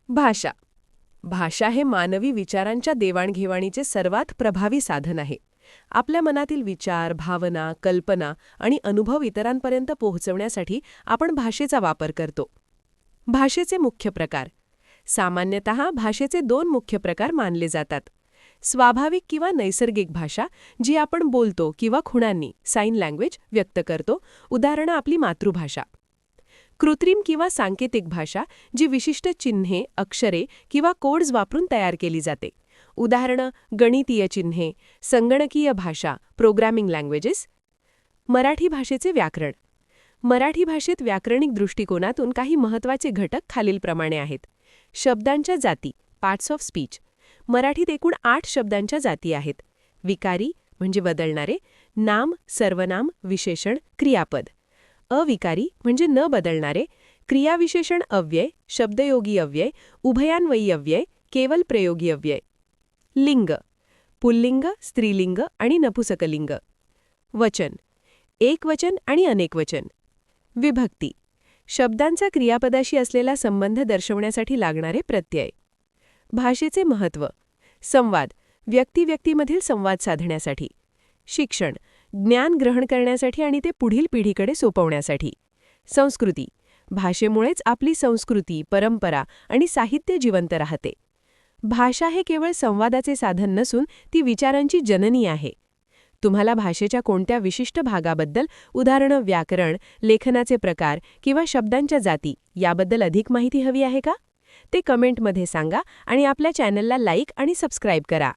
भाषा. भाषा हे मानवी विचारांच्या देवाणघेवाणीचे सर्वात प्रभावी साधन आहे. आपल्या मनातील विचार, भावना, कल्पना आणि अनुभव इतरांपर्यंत पोहोचवण्यासाठी आपण भाषेचा वापर करतो. भाषेचे मुख्य प्रकार. सामान्यतः भाषेचे दोन मुख्य प्रकार मानले जातात. स्वाभाविक किंवा नैसर्गिक भाषा, जी आपण बोलतो किंवा खुणांनी साइन लँग्वेज व्यक्त करतो, उदाहरणं आपली मातृभाषा. कृत्रिम किंवा सांकेतिक भाषा, जी विशिष्ट चिन्हे, अक्षरे किंवा कोड्स वापरून तयार केली जाते, उदाहरणं गणितीय चिन्हे, संगणकीय भाषा, प्रोग्रॅमिंग लँग्वेजेस. मराठी भाषेचे व्याकरण. मराठी भाषेत व्याकरणिक दृष्टिकोनातून काही महत्त्वाचे घटक खालीलप्रमाणे आहेत. शब्दांच्या जाती, पार्ट्स ऑफ स्पीच. मराठीत एकूण 8 शब्दांच्या जाती आहेत. विकारी म्हणजे बदलणारे, नाम, सर्वनाम, विशेषण, क्रियापद. अविकारी म्हणजे न बदलणारे, क्रियाविशेषण अव्यय, शब्दयोगी अव्यय, उभयान्वयी अव्यय, केवल प्रयोगी अव्यय. लिंग. पुल्लिंग, स्त्रीलिंग आणि नपुसकलिंग. वचन. एकवचन आणि अनेकवचन. विभक्ती. शब्दांचा क्रियापदाशी असलेला संबंध दर्शवण्यासाठी लागणारे प्रत्यय. भाषेचे महत्त्व. संवाद. व्यक्ती-व्यक्तीमधील संवाद साधण्यासाठी. शिक्षण. ज्ञान ग्रहण करण्यासाठी आणि ते पुढील पिढीकडे सोपवण्यासाठी. संस्कृती. भाषेमुळेच आपली संस्कृती, परंपरा आणि साहित्य जिवंत राहते. भाषा हे केवळ संवादाचे साधन नसून ती विचारांची जननी आहे. तुम्हाला भाषेच्या कोणत्या विशिष्ट भागाबद्दल, उदाहरणं व्याकरण, लेखनाचे प्रकार किंवा शब्दांच्या जाती याबद्दल अधिक माहिती हवी आहे का? ते कमेंटमध्ये सांगा आणि आपल्या चॅनलला लाईक आणि सबस्क्राईब करा.